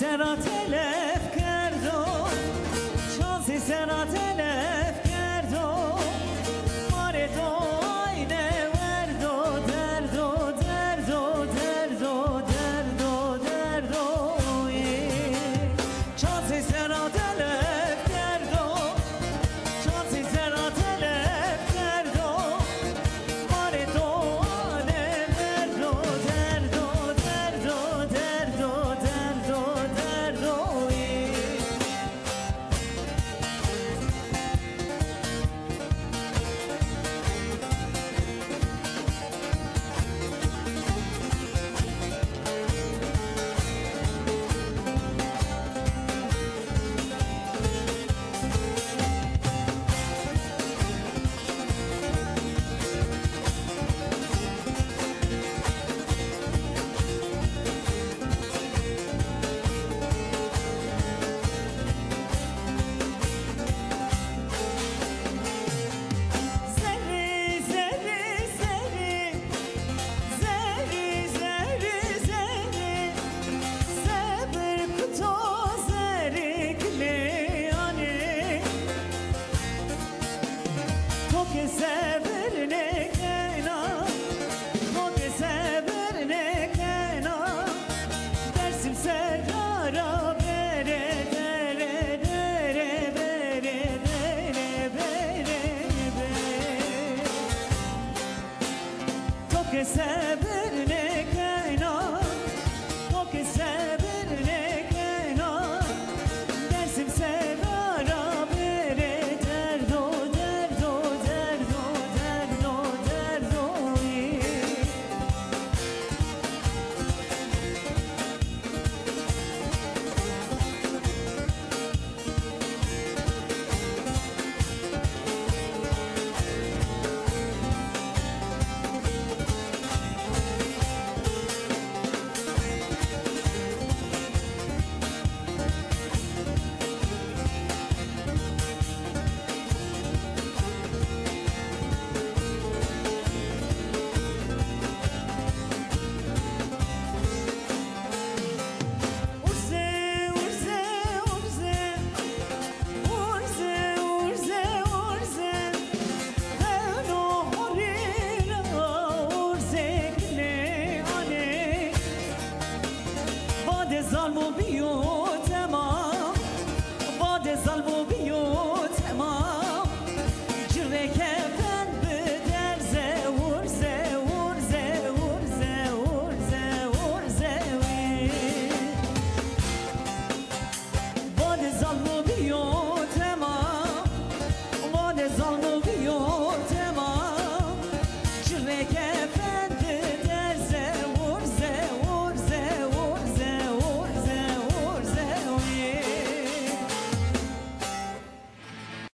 سرا تلف کردم شانسی سرا تلف کردم مار تو آینه ورد و درد و درد و درد و درد و درد و شانسی سرا تلف کردم شانسی سرا تلف کردم مار تو آینه ورد و درد و درد و درد و درد و درد و que saber ne kayna o que saber ne kayna dersim sevara bere derdo derdo derdo derdo derdo ظلمو بیو تمام باد ظلمو بیو تمام جره کفن به درزه ورزه ورزه ورزه ورزه ورزه باد ظلمو بیو تمام باد ظلمو